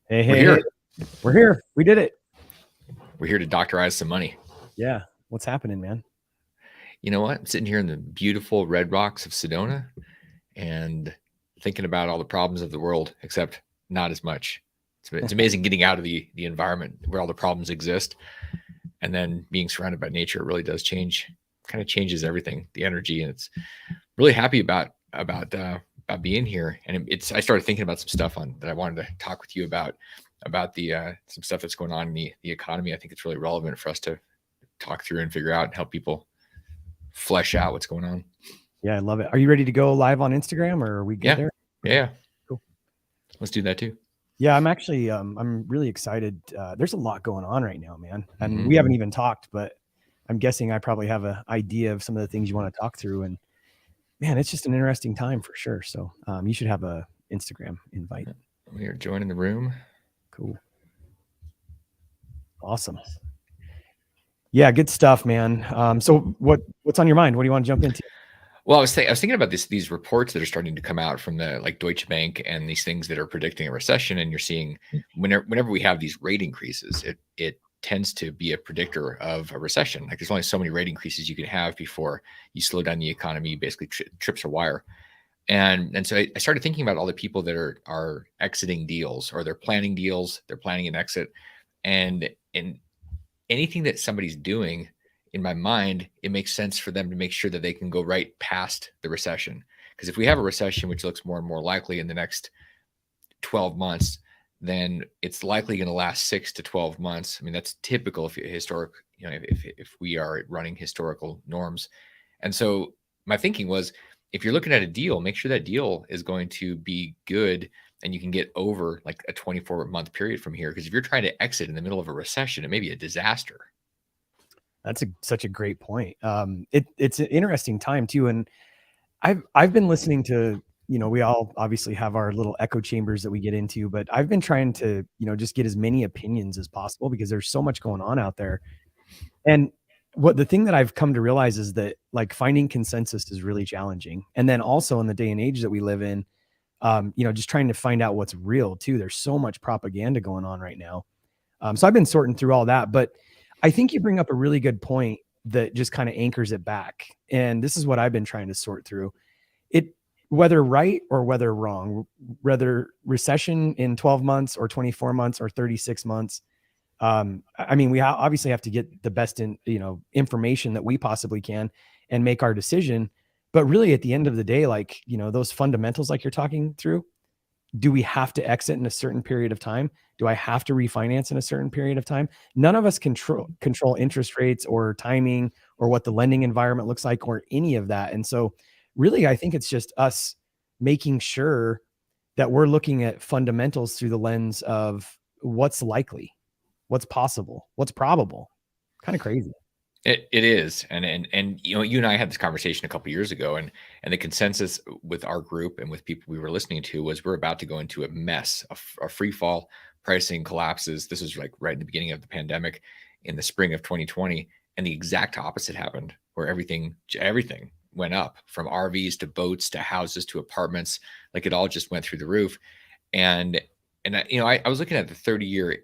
Hey, We're hey, here. hey. We're here. We did it. We're here to doctorize some money. Yeah. What's happening, man? You know what? I'm sitting here in the beautiful red rocks of Sedona and thinking about all the problems of the world, except not as much. It's amazing getting out of the environment where all the problems exist, and then being surrounded by nature really does kind of changes everything, the energy, and it's really happy about being here. And I started thinking about some stuff that I wanted to talk with you about the some stuff that's going on in the economy. I think it's really relevant for us to talk through and figure out and help people flesh out what's going on. Yeah, I love it. Are you ready to go live on Instagram, or are we good there? Yeah. Cool. Let's do that too. Yeah, I'm actually I'm really excited. There's a lot going on right now, man. And we haven't even talked, but I'm guessing I probably have an idea of some of the things you want to talk through. And man, it's just an interesting time for sure. So you should have a Instagram invite. We are joining the room. Cool. Awesome. Yeah, good stuff, man. So what's on your mind? What do you want to jump into? Well, I was thinking about these reports that are starting to come out from the like Deutsche Bank and these things that are predicting a recession, and you're seeing whenever we have these rate increases, it tends to be a predictor of a recession. Like there's only so many rate increases you can have before you slow down the economy, basically trips a wire. And so I started thinking about all the people that are exiting deals, or they're planning deals, they're planning an exit, and anything that somebody's doing, in my mind, it makes sense for them to make sure that they can go right past the recession. Because if we have a recession, which looks more and more likely in the next 12 months, then it's likely going to last 6 to 12 months. I mean, that's typical if we are running historical norms. And so my thinking was, if you're looking at a deal, make sure that deal is going to be good and you can get over like a 24-month period from here. Because if you're trying to exit in the middle of a recession, it may be a disaster. That's such a great point. It's an interesting time too, and I've been listening to, we all obviously have our little echo chambers that we get into, but I've been trying to just get as many opinions as possible because there's so much going on out there. And the thing that I've come to realize is that like finding consensus is really challenging, and then also in the day and age that we live in, just trying to find out what's real too. There's so much propaganda going on right now. So I've been sorting through all that, but I think you bring up a really good point that just kind of anchors it back. And this is what I've been trying to sort through it, whether right or whether wrong, whether recession in 12 months or 24 months or 36 months. I mean, we obviously have to get the best information that we possibly can and make our decision. But really at the end of the day, like, those fundamentals, like you're talking through, do we have to exit in a certain period of time? Do I have to refinance in a certain period of time? None of us control interest rates or timing or what the lending environment looks like or any of that. And so really, I think it's just us making sure that we're looking at fundamentals through the lens of what's likely, what's possible, what's probable. Kind of crazy. It is, and you and I had this conversation a couple of years ago, and the consensus with our group and with people we were listening to was we're about to go into a mess, a free fall, pricing collapses. This was like right in the beginning of the pandemic, in the spring of 2020, and the exact opposite happened, where everything went up, from RVs to boats to houses to apartments, like it all just went through the roof, and I was looking at the 30-year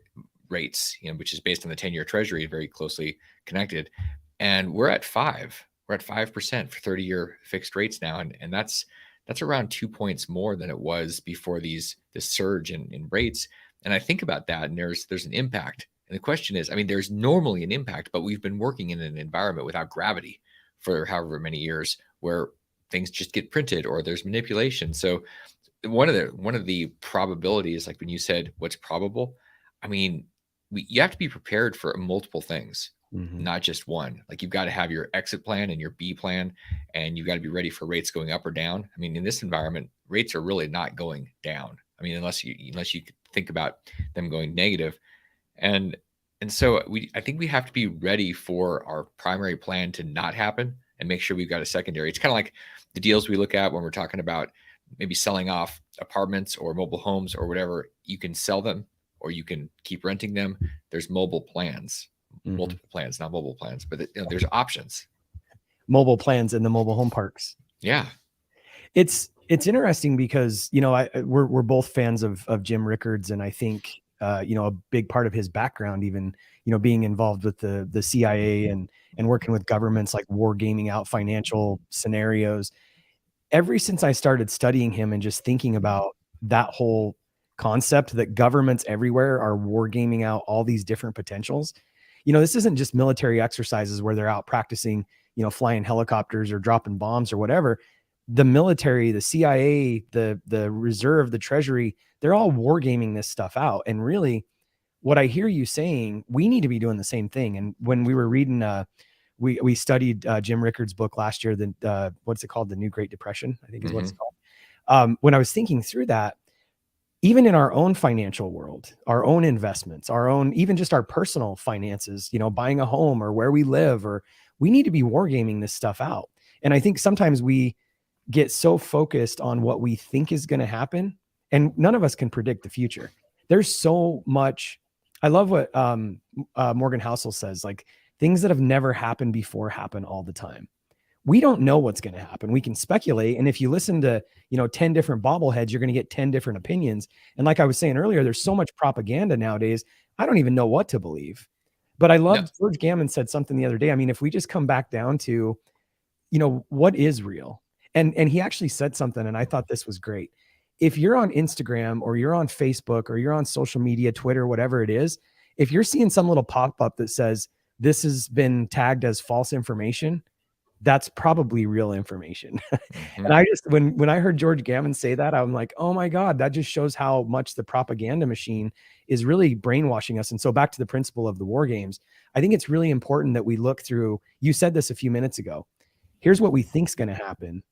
rates, which is based on the 10-year Treasury, very closely connected, and we're at 5% for 30-year fixed rates now, and that's around 2 points more than it was before this surge in rates. And I think about that, and there's an impact, and the question is, I mean, there's normally an impact, but we've been working in an environment without gravity for however many years, where things just get printed or there's manipulation. So one of the probabilities, like when you said what's probable, I mean, you have to be prepared for multiple things, not just one. Like you've got to have your exit plan and your B plan, and you've got to be ready for rates going up or down. I mean, in this environment, rates are really not going down. I mean, unless you think about them going negative. And so I think we have to be ready for our primary plan to not happen and make sure we've got a secondary. It's kind of like the deals we look at when we're talking about maybe selling off apartments or mobile homes or whatever. You can sell them or you can keep renting them. There's mobile plans, multiple plans, not mobile plans, but there's options. Mobile plans in the mobile home parks. Yeah. It's interesting because, we're both fans of Jim Rickards. And I think a big part of his background, even, being involved with the CIA and working with governments, like wargaming out financial scenarios. Ever since I started studying him and just thinking about that whole concept that governments everywhere are wargaming out all these different potentials, this isn't just military exercises where they're out practicing, flying helicopters or dropping bombs or whatever. The military, the CIA, the reserve, the treasury, they're all wargaming this stuff out. And really, what I hear you saying, we need to be doing the same thing. And when we were reading, we studied Jim Rickard's book last year, what's it called? The New Great Depression, I think is what it's called. When I was thinking through that, even in our own financial world, our own investments, our own, even just our personal finances, buying a home or where we live, or we need to be wargaming this stuff out. And I think sometimes we get so focused on what we think is going to happen, and none of us can predict the future. There's so much. I love what Morgan Housel says, like, things that have never happened before happen all the time. We don't know what's going to happen. We can speculate. And if you listen to, 10 different bobbleheads, you're going to get 10 different opinions. And like I was saying earlier, there's so much propaganda nowadays. I don't even know what to believe. But I love George Gammon said something the other day. I mean, if we just come back down to, what is real? And he actually said something, and I thought this was great. If you're on Instagram or you're on Facebook or you're on social media, Twitter, whatever it is, if you're seeing some little pop-up that says this has been tagged as false information, that's probably real information. And I just, when I heard George Gammon say that, I'm like, oh my God, that just shows how much the propaganda machine is really brainwashing us. And so back to the principle of the war games, I think it's really important that we look through, you said this a few minutes ago, here's what we think is going to happen,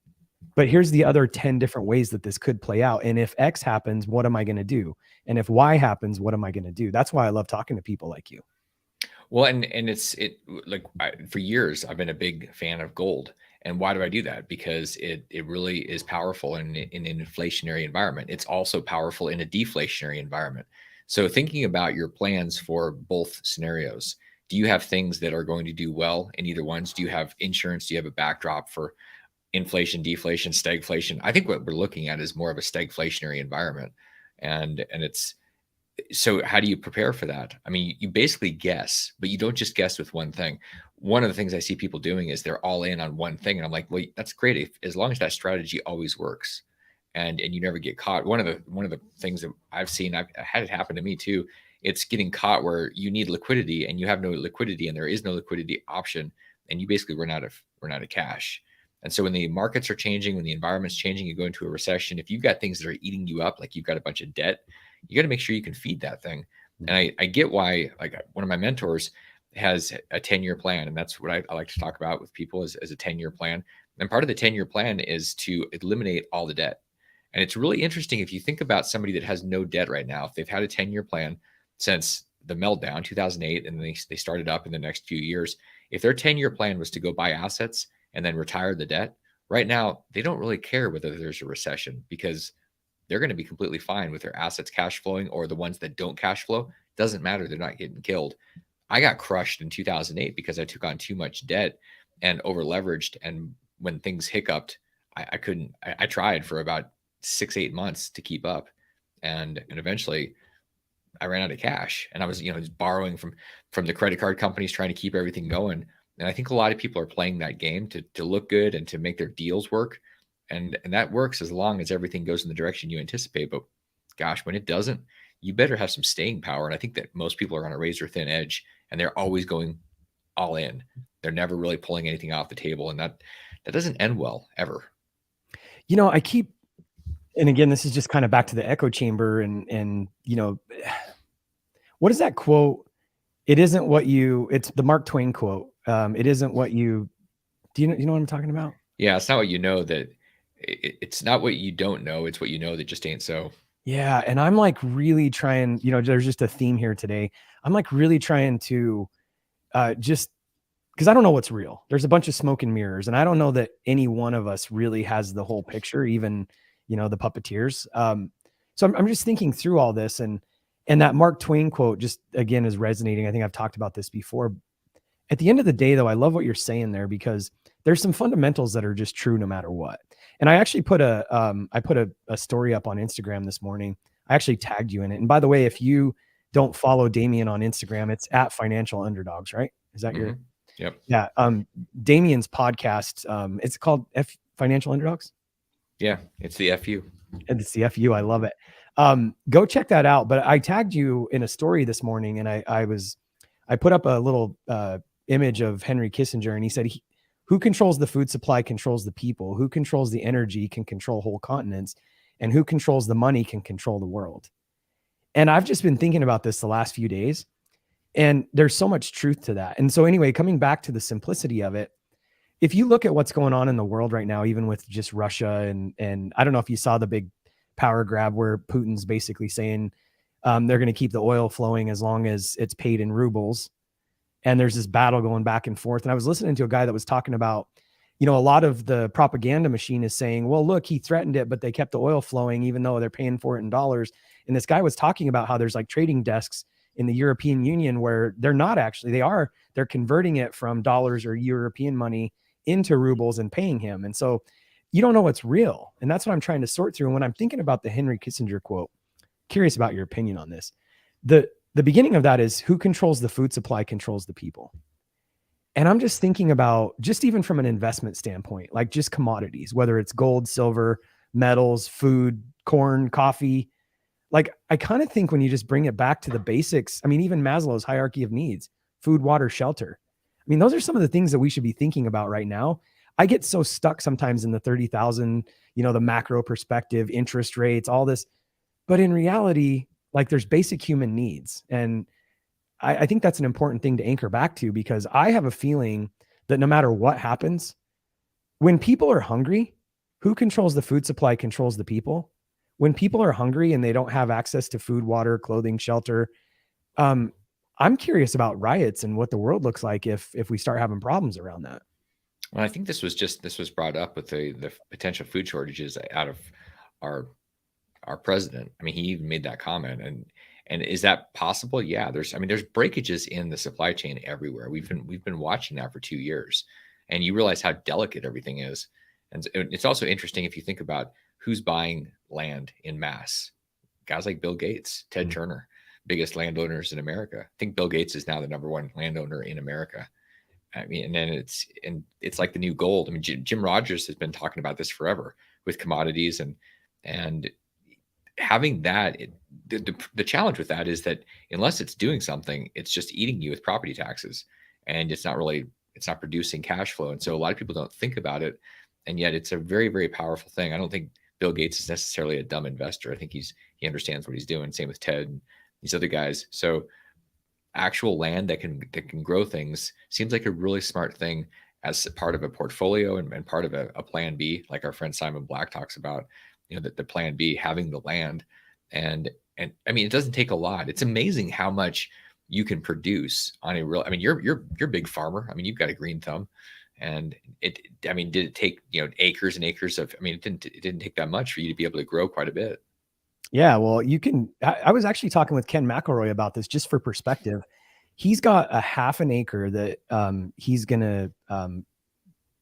but here's the other 10 different ways that this could play out. And if X happens, what am I going to do? And if Y happens, what am I going to do? That's why I love talking to people like you. Well, and for years, I've been a big fan of gold. And why do I do that? Because it really is powerful in an inflationary environment. It's also powerful in a deflationary environment. So thinking about your plans for both scenarios, do you have things that are going to do well in either ones? Do you have insurance? Do you have a backdrop for inflation, deflation, stagflation? I think what we're looking at is more of a stagflationary environment. And it's, so how do you prepare for that? I mean, you basically guess, but you don't just guess with one thing. One of the things I see people doing is they're all in on one thing. And I'm like, well, that's great. As long as that strategy always works and you never get caught. One of the things that I've seen, I've had it happen to me too. It's getting caught where you need liquidity and you have no liquidity and there is no liquidity option. And you basically run out of cash. And so when the markets are changing, when the environment's changing, you go into a recession. If you've got things that are eating you up, like you've got a bunch of debt, you got to make sure you can feed that thing. And I get why, like one of my mentors has a 10-year plan. And that's what I like to talk about with people as a 10-year plan. And part of the 10-year plan is to eliminate all the debt. And it's really interesting if you think about somebody that has no debt right now, if they've had a 10-year plan since the meltdown, 2008, and they started up in the next few years. If their 10-year plan was to go buy assets and then retire the debt, right now, they don't really care whether there's a recession because they're going to be completely fine with their assets cash flowing, or the ones that don't cash flow. Doesn't matter. They're not getting killed. I got crushed in 2008 because I took on too much debt and over leveraged. And when things hiccuped, I couldn't, I tried for about 6-8 months to keep up. And eventually I ran out of cash and I was, just borrowing from the credit card companies, trying to keep everything going. And I think a lot of people are playing that game to look good and to make their deals work. And that works as long as everything goes in the direction you anticipate. But gosh, when it doesn't, you better have some staying power. And I think that most people are on a razor thin edge and they're always going all in. They're never really pulling anything off the table. And that doesn't end well ever. And again, this is just kind of back to the echo chamber and what is that quote? It's the Mark Twain quote. It isn't what you know what I'm talking about? Yeah. It's not what you know that it's not what you don't know. It's what you know that just ain't so. Yeah. And I'm like really trying, there's just a theme here today. I'm like really trying to just because I don't know what's real. There's a bunch of smoke and mirrors, and I don't know that any one of us really has the whole picture, even, the puppeteers. So I'm just thinking through all this, and that Mark Twain quote just again is resonating. I think I've talked about this before. At the end of the day, though, I love what you're saying there because there's some fundamentals that are just true no matter what. And I actually put a story up on Instagram this morning. I actually tagged you in it. And by the way, if you don't follow Damion on Instagram, it's at Financial Underdogs, right? Is that your? Yep. Yeah. Damion's podcast, it's called Financial Underdogs. Yeah, it's the FU. And it's the FU. I love it. Go check that out. But I tagged you in a story this morning, and I put up a little image of Henry Kissinger, and he said, who controls the food supply controls the people. Who controls the energy can control whole continents, and who controls the money can control the world. And I've just been thinking about this the last few days, and there's so much truth to that. And so anyway, coming back to the simplicity of it, if you look at what's going on in the world right now, even with just Russia and I don't know if you saw the big power grab where Putin's basically saying they're going to keep the oil flowing as long as it's paid in rubles. And there's this battle going back and forth. And I was listening to a guy that was talking about, a lot of the propaganda machine is saying, well, look, he threatened it, but they kept the oil flowing, even though they're paying for it in dollars. And this guy was talking about how there's like trading desks in the European Union where they're not actually, they're converting it from dollars or European money into rubles and paying him. And so you don't know what's real. And that's what I'm trying to sort through. And when I'm thinking about the Henry Kissinger quote, curious about your opinion on this. The beginning of that is who controls the food supply controls the people. And I'm just thinking about just even from an investment standpoint, like just commodities, whether it's gold, silver, metals, food, corn, coffee. Like I kind of think when you just bring it back to the basics, I mean, even Maslow's hierarchy of needs, food, water, shelter. I mean, those are some of the things that we should be thinking about right now. I get so stuck sometimes in the 30,000, the macro perspective, interest rates, all this. But in reality, like there's basic human needs. And I think that's an important thing to anchor back to, because I have a feeling that no matter what happens, when people are hungry, who controls the food supply controls the people. When people are hungry and they don't have access to food, water, clothing, shelter, I'm curious about riots and what the world looks like if we start having problems around that. Well, I think this was brought up with the potential food shortages out of our president. I mean, he even made that comment. And is that possible? Yeah, there's breakages in the supply chain everywhere. We've been watching that for 2 years, and you realize how delicate everything is. And it's also interesting if you think about who's buying land in mass. Guys like Bill Gates, Ted Turner, biggest landowners in America. I think Bill Gates is now the #1 landowner in America. I mean, and then it's like the new gold. I mean, Jim Rogers has been talking about this forever with commodities and having that. The challenge with that is that unless it's doing something, it's just eating you with property taxes, and it's not producing cash flow. And so a lot of people don't think about it, and yet it's a very, very powerful thing. I don't think Bill Gates is necessarily a dumb investor. I think he understands what he's doing. Same with Ted and these other guys. So actual land that can grow things seems like a really smart thing as part of a portfolio and part of a plan B, like our friend Simon Black talks about, the plan B, having the land. And I mean, it doesn't take a lot. It's amazing how much you can produce on I mean, you're a big farmer. I mean, you've got a green thumb, and did it take, acres and acres of, I mean, it didn't take that much for you to be able to grow quite a bit. Yeah, well, I was actually talking with Ken McElroy about this just for perspective. He's got a half an acre that he's going to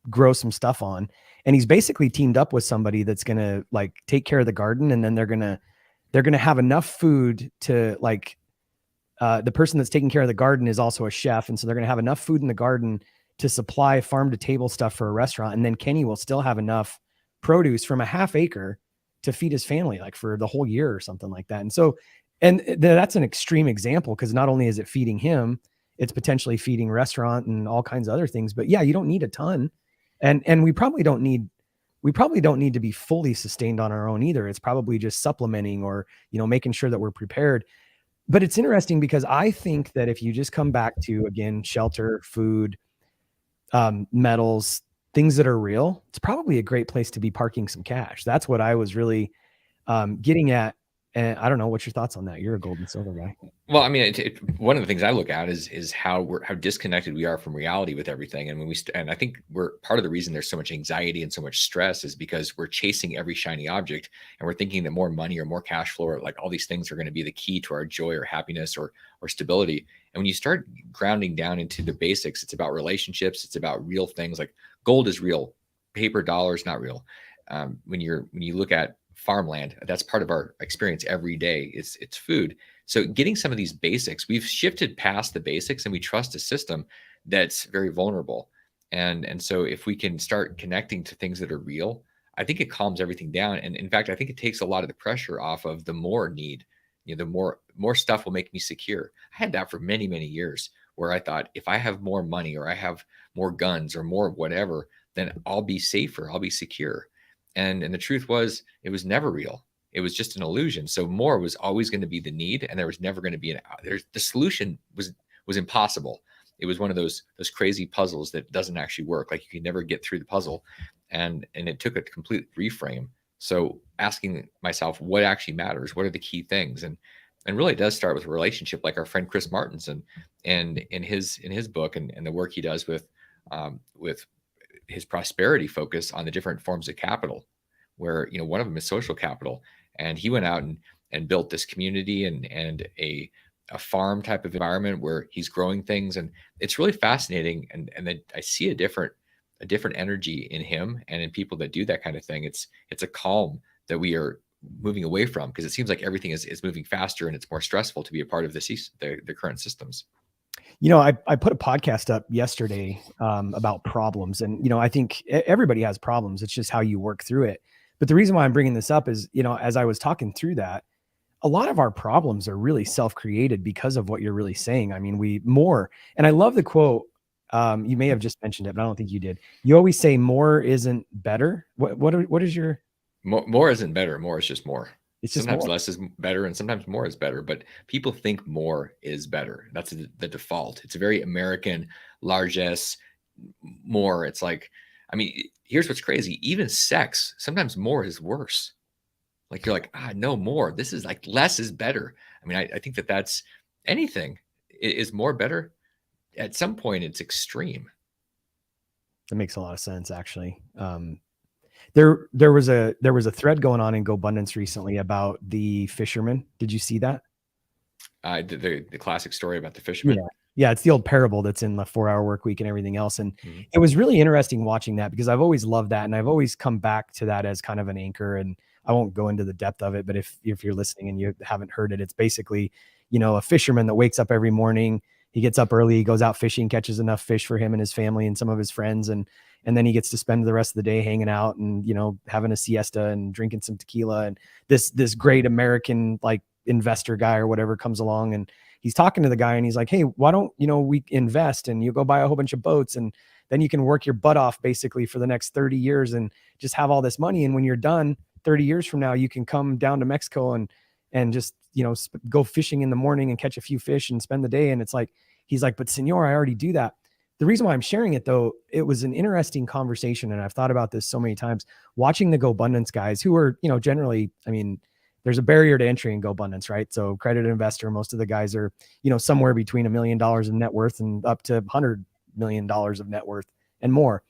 grow some stuff on. And he's basically teamed up with somebody that's going to like take care of the garden. And then they're going to have enough food to the person that's taking care of the garden is also a chef. And so they're going to have enough food in the garden to supply farm to table stuff for a restaurant. And then Kenny will still have enough produce from a half acre to feed his family, like for the whole year or something like that. And so, and that's an extreme example, because not only is it feeding him, it's potentially feeding restaurant and all kinds of other things. But yeah, you don't need a ton. And we probably don't need to be fully sustained on our own either. It's probably just supplementing or, making sure that we're prepared. But it's interesting because I think that if you just come back to, again, shelter, food, metals, things that are real, it's probably a great place to be parking some cash. That's what I was really getting at. And I don't know, what's your thoughts on that? You're a gold and silver guy. Well, I mean, one of the things I look at is how disconnected we are from reality with everything. And and I think we're part of the reason there's so much anxiety and so much stress is because we're chasing every shiny object, and we're thinking that more money or more cash flow or like all these things are going to be the key to our joy or happiness or stability. And when you start grounding down into the basics, it's about relationships. It's about real things. Like gold is real, paper dollar is not real. When you look at farmland, that's part of our experience every day. It's food. So getting some of these basics, we've shifted past the basics and we trust a system that's very vulnerable. And so if we can start connecting to things that are real, I think it calms everything down. And in fact, I think it takes a lot of the pressure off of the more need. The more stuff will make me secure. I had that for many, many years where I thought if I have more money or I have more guns or more whatever, then I'll be safer, I'll be secure. And the truth was it was never real. It was just an illusion. So more was always going to be the need, and there was never going to be the solution was impossible. It was one of those crazy puzzles that doesn't actually work. Like you can never get through the puzzle, and it took a complete reframe. So asking myself what actually matters, what are the key things, and really it does start with a relationship, like our friend Chris Martinson, and in his book and the work he does with his prosperity focus on the different forms of capital, where one of them is social capital, and he went out and built this community and a farm type of environment where he's growing things, and it's really fascinating. And then I see a different energy in him and in people that do that kind of thing. It's a calm that we are moving away from, because it seems like everything is moving faster and it's more stressful to be a part of the current systems. I put a podcast up yesterday about problems, and I think everybody has problems. It's just how you work through it. But the reason why I'm bringing this up is, as I was talking through that, a lot of our problems are really self-created because of what you're really saying. I mean, and I love the quote. You may have just mentioned it, but I don't think you did. You always say more isn't better. What is your more isn't better. More is just more. It's just sometimes more. less is better and sometimes more is better, but people think more is better. That's the default. It's a very American largesse, more. It's like, I mean, here's what's crazy. Even sex, sometimes more is worse. Like you're like, no more. This is like less is better. I mean, I think that's anything is more better. At some point it's extreme. That makes a lot of sense, actually. There was a thread going on in GoBundance recently about the fisherman. Did you see that? The classic story about the fisherman. Yeah, it's the old parable that's in the 4-Hour Workweek and everything else. And it was really interesting watching that, because I've always loved that, and I've always come back to that as kind of an anchor. And I won't go into the depth of it, but if you're listening and you haven't heard it, it's basically, a fisherman that wakes up every morning. He gets up early, he goes out fishing, catches enough fish for him and his family and some of his friends, and then he gets to spend the rest of the day hanging out and having a siesta and drinking some tequila. And this great American like investor guy or whatever comes along, and he's talking to the guy, and he's like, hey, why don't we invest, and you go buy a whole bunch of boats, and then you can work your butt off basically for the next 30 years and just have all this money, and when you're done 30 years from now, you can come down to Mexico and just go fishing in the morning and catch a few fish and spend the day. And it's like, he's like, but senor, I already do that. The reason why I'm sharing it, though, it was an interesting conversation, and I've thought about this so many times watching the GoBundance guys, who are generally, I mean, there's a barrier to entry in GoBundance, right? So accredited investor, most of the guys are somewhere between $1 million of net worth and up to $100 million of net worth and more.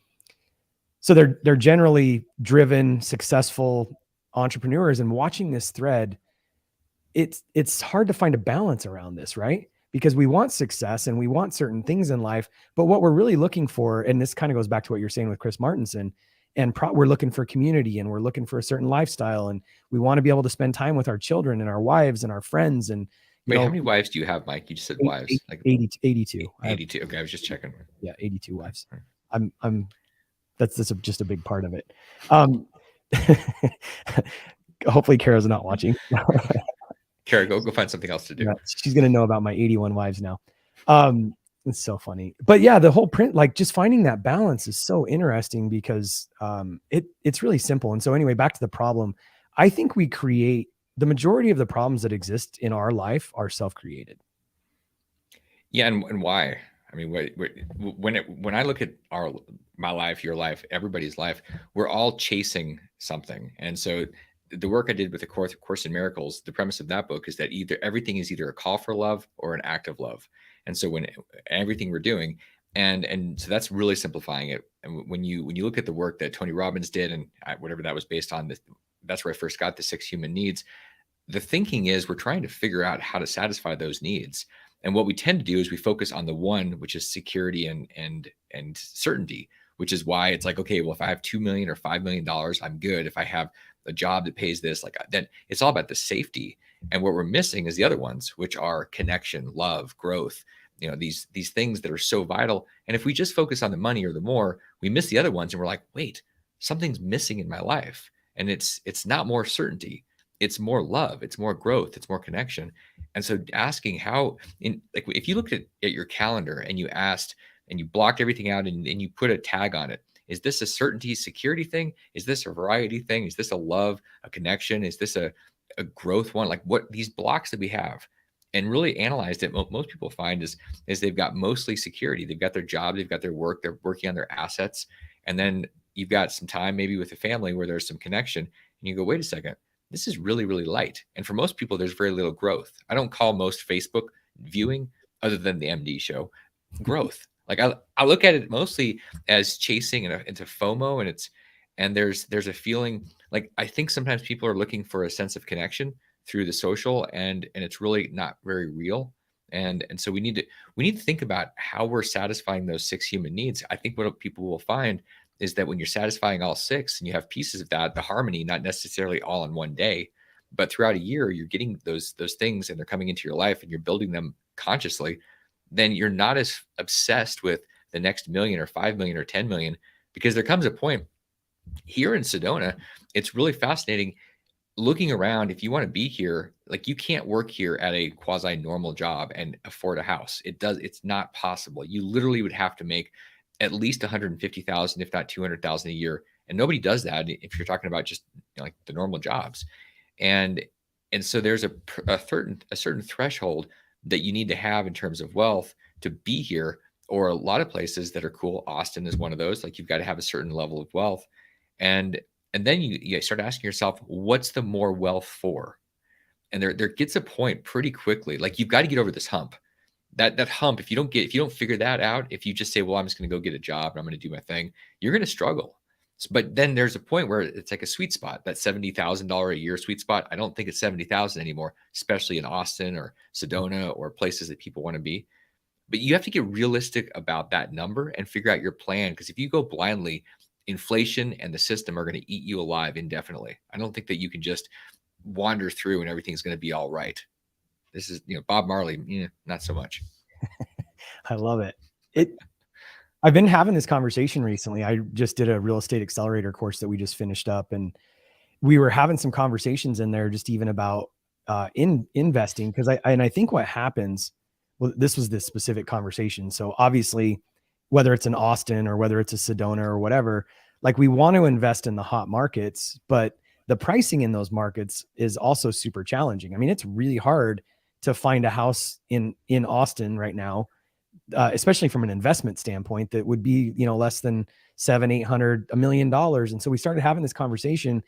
So they're generally driven, successful entrepreneurs. And watching this thread, it's hard to find a balance around this, right? Because we want success and we want certain things in life, but what we're really looking for, and this kind of goes back to what you're saying with Chris Martinson, and we're looking for community, and we're looking for a certain lifestyle, and we want to be able to spend time with our children and our wives and our friends. And wait, how many wives do you have, Mike? You just said wives. Like 82. 82. Okay, I was just checking. Yeah, 82 wives. That's just a big part of it. Hopefully Kara's not watching. Kara, go find something else to do. Yeah, she's gonna know about my 81 wives now. It's so funny. But yeah, the whole print, like just finding that balance is so interesting, because it's really simple. And so anyway, back to the problem. I think we create the majority of the problems that exist in our life are self-created. Yeah, and why? I mean, when I look at my life, your life, everybody's life, we're all chasing something. And so the work I did with the Course in Miracles, the premise of that book is that everything is either a call for love or an act of love. And so when everything we're doing, and so that's really simplifying it. And when you look at the work that Tony Robbins did, and whatever that was based on, that's where I first got the 6 human needs. The thinking is we're trying to figure out how to satisfy those needs. And what we tend to do is we focus on the one, which is security and certainty, which is why it's like, okay, well, if I have $2 million or $5 million, I'm good. If I have a job that pays this, like then it's all about the safety. And what we're missing is the other ones, which are connection, love, growth, these things that are so vital. And if we just focus on the money or the more, we miss the other ones, and we're like, wait, something's missing in my life. And it's not more certainty, it's more love, it's more growth, it's more connection. And so asking how, in like, if you looked at your calendar and you asked and you blocked everything out, and you put a tag on it, is this a certainty security thing? Is this a variety thing? Is this a love, a connection? Is this a growth one? Like, what these blocks that we have, and really analyzed it, most people find is they've got mostly security. They've got their job, they've got their work, they're working on their assets. And then you've got some time maybe with a family where there's some connection, and you go, wait a second, this is really, really light. And for most people, there's very little growth. I don't call most Facebook viewing, other than the MD show, growth. Like, I look at it mostly as chasing into FOMO, and there's a feeling like, I think sometimes people are looking for a sense of connection through the social, and it's really not very real. And so we need to think about how we're satisfying those 6 human needs. I think what people will find is that when you're satisfying all 6 and you have pieces of that, the harmony, not necessarily all in one day, but throughout a year, you're getting those things, and they're coming into your life, and you're building them consciously, then you're not as obsessed with the next million or 5 million or 10 million. Because there comes a point here in Sedona, it's really fascinating looking around. If you want to be here, like, you can't work here at a quasi normal job and afford a house. It's not possible. You literally would have to make at least 150,000, if not 200,000 a year. And nobody does that if you're talking about just, like, the normal jobs. And so there's a certain threshold that you need to have in terms of wealth to be here. Or a lot of places that are cool. Austin is one of those. Like, you've got to have a certain level of wealth. And then you start asking yourself, what's the more wealth for? And there gets a point pretty quickly. Like, you've got to get over this hump. That hump, if you don't figure that out, if you just say, well, I'm just going to go get a job and I'm going to do my thing, you're going to struggle. But then there's a point where it's like a sweet spot, that $70,000 a year sweet spot. I don't think it's 70,000 anymore, especially in Austin or Sedona or places that people want to be. But you have to get realistic about that number and figure out your plan. Because if you go blindly, inflation and the system are going to eat you alive indefinitely. I don't think that you can just wander through and everything's going to be all right. This is, Bob Marley, not so much. I love it. I've been having this conversation recently. I just did a real estate accelerator course that we just finished up, and we were having some conversations in there just even about investing. Because I think what happens, well, this was this specific conversation. So obviously, whether it's in Austin or whether it's a Sedona or whatever, like, we want to invest in the hot markets, but the pricing in those markets is also super challenging. I mean, it's really hard to find a house in Austin right now, especially from an investment standpoint, that would be, less than $700, $800, $1 million. And so we started having this conversation.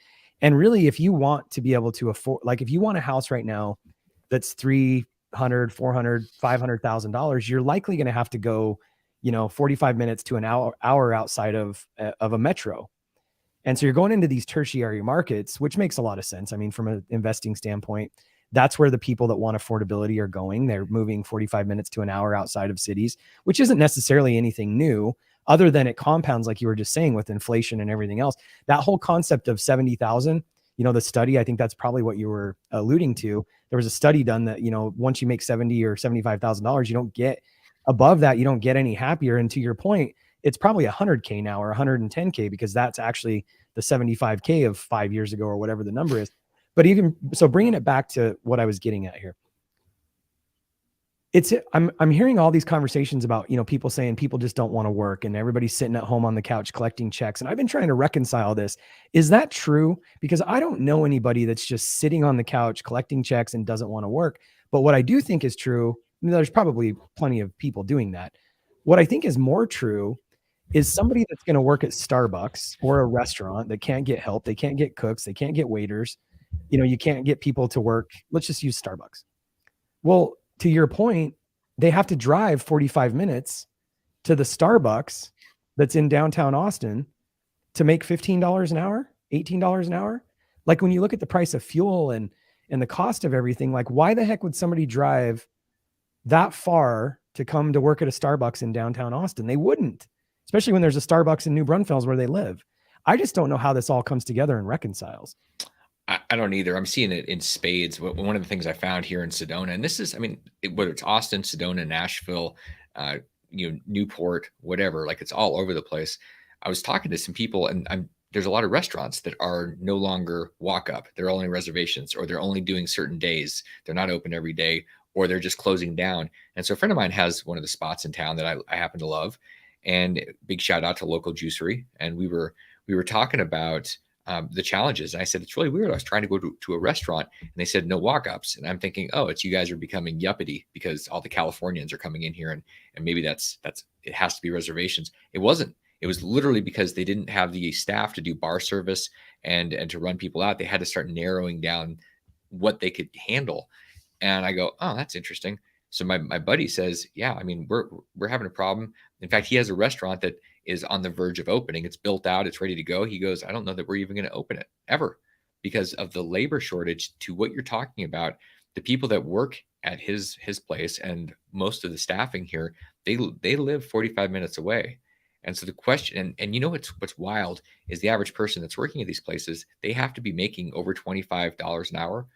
And really, if you want to be able to afford, like, if you want a house right now that's $300,000, $400,000, $500,000, you're likely going to have to go, 45 minutes to an hour outside of a metro. And so you're going into these tertiary markets, which makes a lot of sense. I mean, from an investing standpoint, that's where the people that want affordability are going. They're moving 45 minutes to an hour outside of cities, which isn't necessarily anything new, other than it compounds, like you were just saying, with inflation and everything else. That whole concept of 70,000, the study, I think that's probably what you were alluding to. There was a study done that, once you make $70,000 or $75,000, you don't get above that. You don't get any happier. And to your point, it's probably 100K now or 110K, because that's actually the 75K of 5 years ago or whatever the number is. But even so, bringing it back to what I was getting at here, I'm hearing all these conversations about, people saying people just don't want to work and everybody's sitting at home on the couch collecting checks. And I've been trying to reconcile this. Is that true? Because I don't know anybody that's just sitting on the couch collecting checks and doesn't want to work. But what I do think is true, there's probably plenty of people doing that. What I think is more true is somebody that's going to work at Starbucks or a restaurant that can't get help. They can't get cooks. They can't get waiters. You can't get people to work. Let's just use Starbucks. Well, to your point, they have to drive 45 minutes to the Starbucks that's in downtown Austin to make $15 an hour, $18 an hour. Like, when you look at the price of fuel and the cost of everything, like, why the heck would somebody drive that far to come to work at a Starbucks in downtown Austin? They wouldn't, especially when there's a Starbucks in New Braunfels where they live. I just don't know how this all comes together and reconciles. I don't either. I'm seeing it in spades. One of the things I found here in Sedona, and this is, I mean, whether it's Austin, Sedona, Nashville, uh, Newport, whatever, like it's all over the place. I was talking to some people, and there's a lot of restaurants that are no longer walk up. They're only reservations, or they're only doing certain days. They're not open every day, or they're just closing down. And so a friend of mine has one of the spots in town that I happen to love. And big shout out to local juicery. And we were talking about the challenges. And I said, it's really weird. I was trying to go to a restaurant and they said no walk-ups. And I'm thinking, oh, it's you guys are becoming yuppity because all the Californians are coming in here, and maybe that's it has to be reservations. It wasn't. It was literally because they didn't have the staff to do bar service and to run people out. They had to start narrowing down what they could handle. And I go, oh, that's interesting. So my buddy says, yeah, I mean, we're having a problem. In fact, he has a restaurant that is on the verge of opening. It's built out, it's ready to go. He goes, I don't know that we're even going to open it ever because of the labor shortage. To what you're talking about, the people that work at his place and most of the staffing here, they live 45 minutes away. And so the question, and you know what's wild is the average person that's working at these places, they have to be making over $25 an hour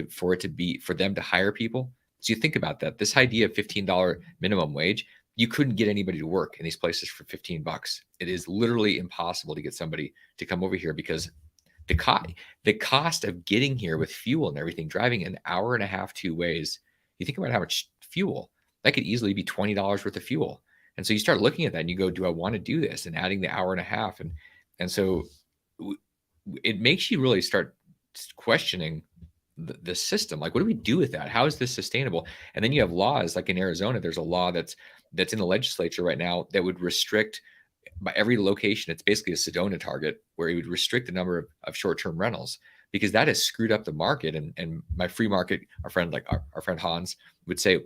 for them to hire people. So you think about that. This idea of $15 minimum wage, you couldn't get anybody to work in these places for 15 bucks. It is literally impossible to get somebody to come over here because the cost of getting here with fuel and everything, driving an hour and a half two ways, you think about how much fuel that could easily be $20 worth of fuel. And so you start looking at that and you go, do I want to do this? And adding the hour and a half. And so it makes you really start questioning the system. Like, what do we do with that? How is this sustainable? And then you have laws like in Arizona, there's a law that's in the legislature right now that would restrict by every location. It's basically a Sedona target where it would restrict the number of short-term rentals because that has screwed up the market. And my free market, our friend, like our friend Hans would say,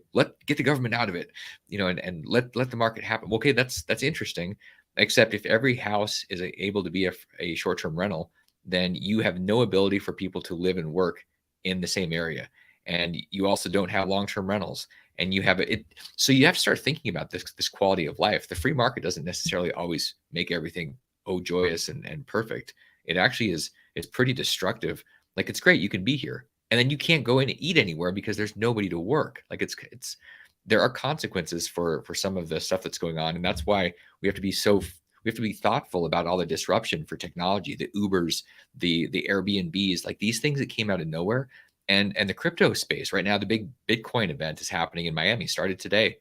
get the government out of it, and let the market happen. Okay. That's interesting. Except if every house is able to be a short-term rental, then you have no ability for people to live and work in the same area. And you also don't have long-term rentals, and you have it. So you have to start thinking about this quality of life. The free market doesn't necessarily always make everything joyous and perfect. It actually is. It's pretty destructive. Like, it's great you can be here, and then you can't go in and eat anywhere because there's nobody to work. Like, it's there are consequences for some of the stuff that's going on, and that's why we have to be thoughtful about all the disruption for technology, the Ubers, the Airbnbs, like these things that came out of nowhere. And the crypto space right now, the big Bitcoin event is happening in Miami, started today.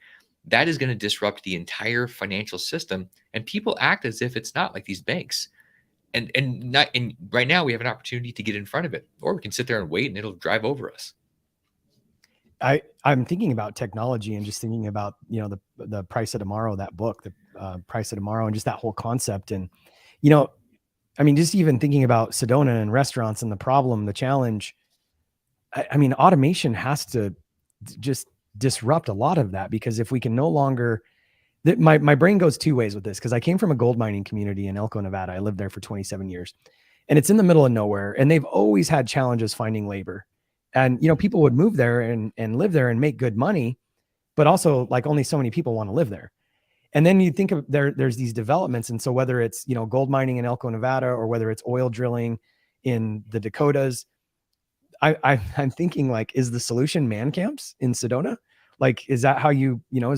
That is going to disrupt the entire financial system, and people act as if it's not, like these banks. And right now we have an opportunity to get in front of it, or we can sit there and wait and it'll drive over us. I'm thinking about technology and just thinking about, the Price of Tomorrow, that book, the Price of Tomorrow, and just that whole concept. And, I mean, just even thinking about Sedona and restaurants and the problem, the challenge, I mean, automation has to just disrupt a lot of that, because if we can no longer, my brain goes two ways with this, because I came from a gold mining community in Elko, Nevada. I lived there for 27 years, and it's in the middle of nowhere, and they've always had challenges finding labor. And, people would move there and live there and make good money, but also, like, only so many people want to live there. And then you think of there's these developments. And so whether it's, gold mining in Elko, Nevada, or whether it's oil drilling in the Dakotas, I'm thinking, like, is the solution man camps in Sedona? Like, is that how you I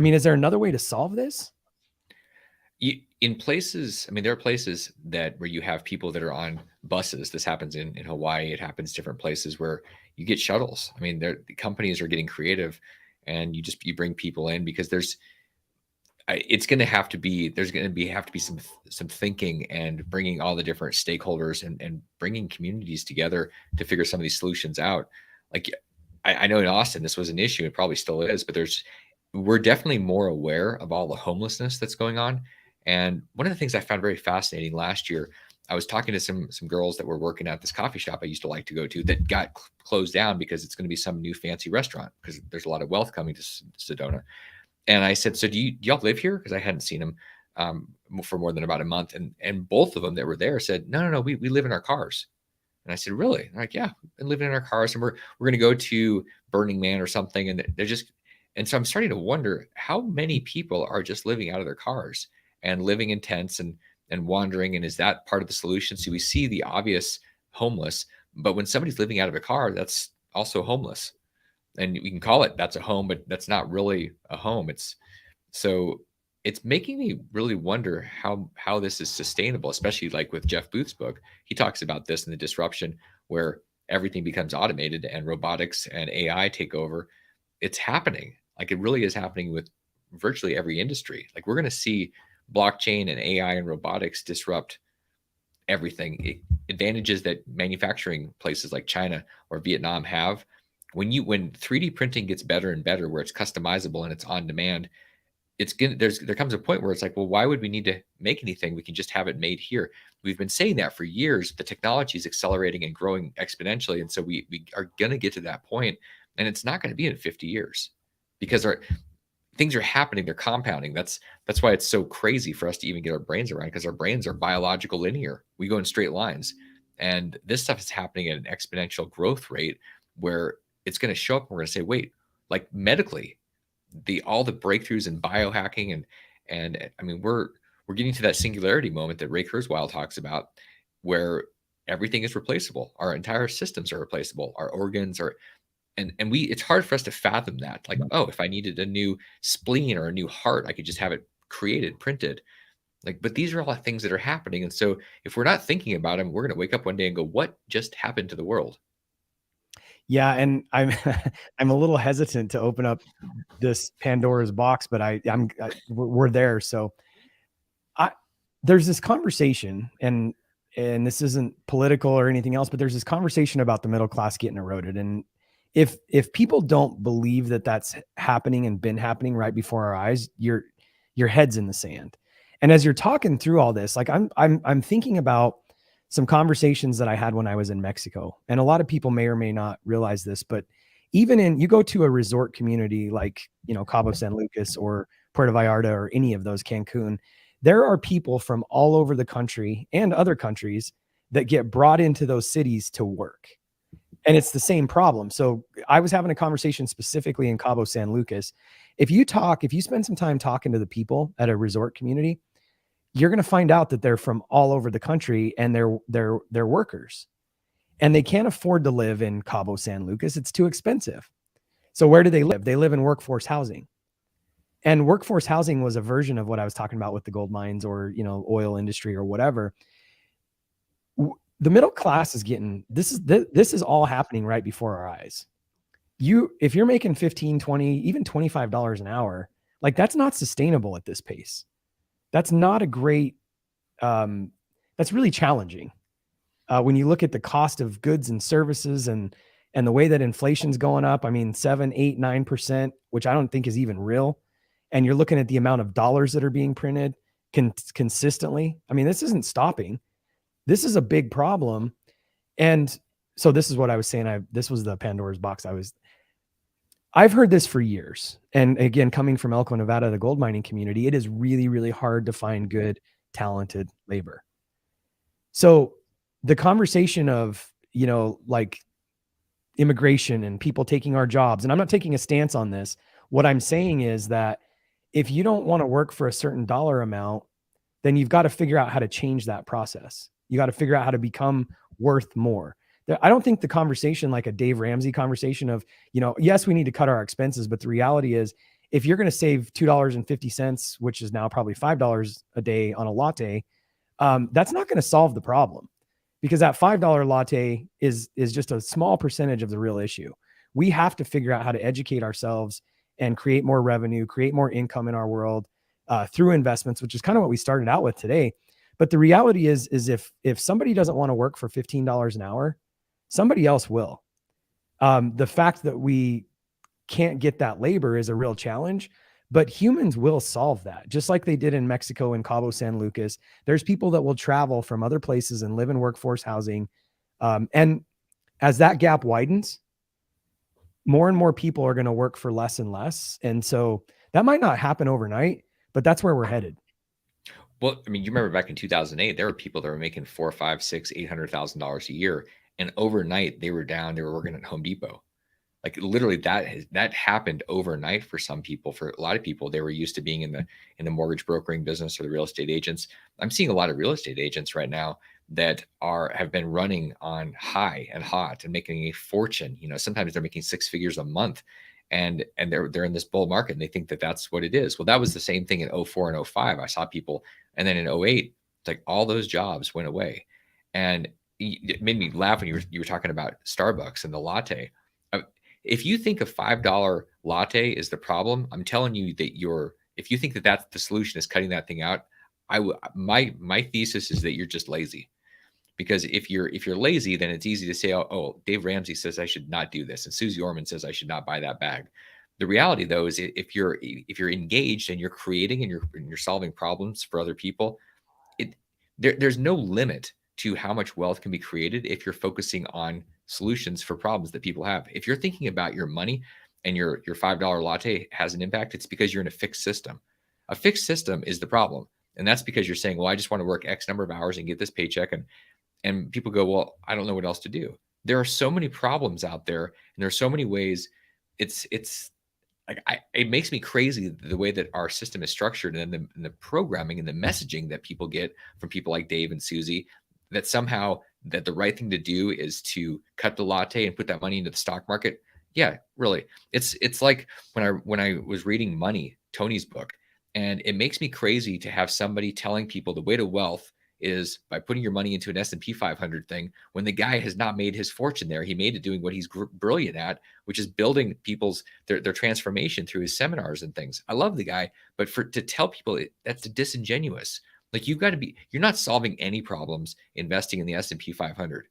mean, is there another way to solve this? In places, I mean, there are places where you have people that are on buses. This happens in Hawaii. It happens different places where you get shuttles. I mean, the companies are getting creative, and you bring people in because there's going to have to be some thinking and bringing all the different stakeholders and bringing communities together to figure some of these solutions out. Like, I know in Austin this was an issue, it probably still is, but we're definitely more aware of all the homelessness that's going on. And one of the things I found very fascinating last year, I was talking to some girls that were working at this coffee shop I used to like to go to that got closed down because it's going to be some new fancy restaurant because there's a lot of wealth coming to Sedona. And I said, so do y'all live here? Because I hadn't seen them for more than about a month. And both of them that were there said, no, we live in our cars. And I said, really? They're like, yeah, we've been living in our cars, and we're going to go to Burning Man or something. And and so I'm starting to wonder how many people are just living out of their cars and living in tents and and wandering? And is that part of the solution? So we see the obvious homeless, but when somebody's living out of a car, that's also homeless. And we can call it that's a home, but that's not really a home. So it's making me really wonder how this is sustainable, especially like with Jeff Booth's book. He talks about this in the disruption where everything becomes automated and robotics and AI take over. It's happening. Like it really is happening with virtually every industry. Like we're going to see blockchain and AI and robotics disrupt everything. Advantages that manufacturing places like China or Vietnam have. When 3D printing gets better and better, where it's customizable and it's on demand, there comes a point where it's like, well, why would we need to make anything? We can just have it made here. We've been saying that for years. The technology is accelerating and growing exponentially, and so we are going to get to that point, and it's not going to be in 50 years because our things are happening. They're compounding. That's why it's so crazy for us to even get our brains around, because our brains are biological linear. We go in straight lines, and this stuff is happening at an exponential growth rate where it's going to show up. And we're going to say, wait, like medically, all the breakthroughs in biohacking and I mean we're getting to that singularity moment that Ray Kurzweil talks about, where everything is replaceable. Our entire systems are replaceable. Our organs are, and we it's hard for us to fathom that. Like, oh, if I needed a new spleen or a new heart, I could just have it created, printed. Like, but these are all things that are happening. And so if we're not thinking about them, we're going to wake up one day and go, what just happened to the world? Yeah, and I'm I'm a little hesitant to open up this Pandora's box, but we're there. So I there's this conversation, and this isn't political or anything else, but there's this conversation about the middle class getting eroded. And if people don't believe that that's happening and been happening right before our eyes, your head's in the sand. And as you're talking through all this, like I'm thinking about some conversations that I had when I was in Mexico. And a lot of people may or may not realize this, but you go to a resort community like, Cabo San Lucas or Puerto Vallarta or any of those, Cancun, there are people from all over the country and other countries that get brought into those cities to work. And it's the same problem. So I was having a conversation specifically in Cabo San Lucas. If you spend some time talking to the people at a resort community, you're going to find out that they're from all over the country and they're workers, and they can't afford to live in Cabo San Lucas. It's too expensive. So where do they live? They live in workforce housing. And workforce housing was a version of what I was talking about with the gold mines or, oil industry or whatever. The middle class is this is all happening right before our eyes. If you're making 15, 20, even $25 an hour, like that's not sustainable at this pace. That's not a great, that's really challenging. When you look at the cost of goods and services and the way that inflation's going up, I mean, 7, 8, 9%, which I don't think is even real. And you're looking at the amount of dollars that are being printed consistently. I mean, this isn't stopping. This is a big problem. And so this is what I was saying. This was the Pandora's box. I've heard this for years. And again, coming from Elko, Nevada, the gold mining community, it is really, really hard to find good, talented labor. So the conversation of, like immigration and people taking our jobs, and I'm not taking a stance on this. What I'm saying is that if you don't want to work for a certain dollar amount, then you've got to figure out how to change that process. You got to figure out how to become worth more. I don't think the conversation, like a Dave Ramsey conversation of, yes, we need to cut our expenses, but the reality is if you're going to save $2.50, which is now probably $5 a day on a latte, that's not going to solve the problem, because that $5 latte is just a small percentage of the real issue. We have to figure out how to educate ourselves and create more revenue, create more income in our world through investments, which is kind of what we started out with today. But the reality is if somebody doesn't want to work for $15 an hour, somebody else will. The fact that we can't get that labor is a real challenge, but humans will solve that, just like they did in Mexico and Cabo San Lucas. There's people that will travel from other places and live in workforce housing. And as that gap widens, more and more people are going to work for less and less. And so that might not happen overnight, but that's where we're headed. Well, I mean, you remember back in 2008, there were people that were making $4, $5, $6, $800,000 a year. And overnight they were working at Home Depot. Like literally that happened overnight for some people. For a lot of people, they were used to being in the mortgage brokering business or the real estate agents. I'm seeing a lot of real estate agents right now that have been running on high and hot and making a fortune. Sometimes they're making six figures a month, and they're in this bull market and they think that that's what it is. Well, that was the same thing in '04 and '05. I saw people, and then in '08, it's like all those jobs went away, and it made me laugh when you were talking about Starbucks and the latte. Uh, If you think a $5 latte is the problem, I'm telling you that if you think that that's the solution is cutting that thing out, my thesis is that you're just lazy. Because if you're lazy, then it's easy to say, oh, Dave Ramsey says I should not do this, and Susie Orman says I should not buy that bag. The reality, though, is if you're engaged and you're creating and you're solving problems for other people, there's no limit to how much wealth can be created if you're focusing on solutions for problems that people have. If you're thinking about your money and your $5 latte has an impact, it's because you're in a fixed system. A fixed system is the problem. And that's because you're saying, well, I just want to work X number of hours and get this paycheck. And people go, well, I don't know what else to do. There are so many problems out there, and there are so many ways. It's like it makes me crazy the way that our system is structured, and the programming and the messaging that people get from people like Dave and Susie, that somehow that the right thing to do is to cut the latte and put that money into the stock market. Yeah, really. It's like when I was reading Money, Tony's book, and it makes me crazy to have somebody telling people the way to wealth is by putting your money into an S&P 500 thing when the guy has not made his fortune there. He made it doing what he's brilliant at, which is building people's their transformation through his seminars and things. I love the guy, but to tell people that's disingenuous. Like you're not solving any problems investing in the S&P 500.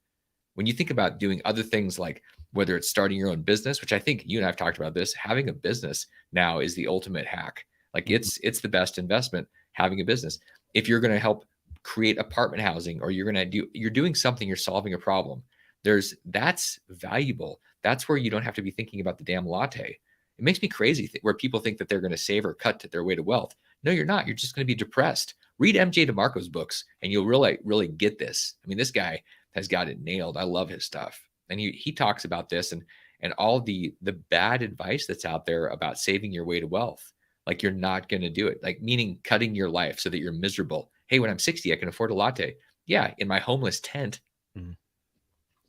When you think about doing other things like whether it's starting your own business, which I think you and I've talked about this, having a business now is the ultimate hack. Like it's the best investment, having a business. If you're going to help create apartment housing, or you're doing something, you're solving a problem, that's valuable. That's where you don't have to be thinking about the damn latte. It makes me crazy where people think that they're going to save or cut their way to wealth. No, you're not. You're just going to be depressed. Read MJ DeMarco's books and you'll really get this. I mean, this guy has got it nailed. I love his stuff. And he talks about this and all the bad advice that's out there about saving your way to wealth. Like you're not going to do it. Like meaning cutting your life so that you're miserable. Hey, when I'm 60, I can afford a latte. Yeah, in my homeless tent.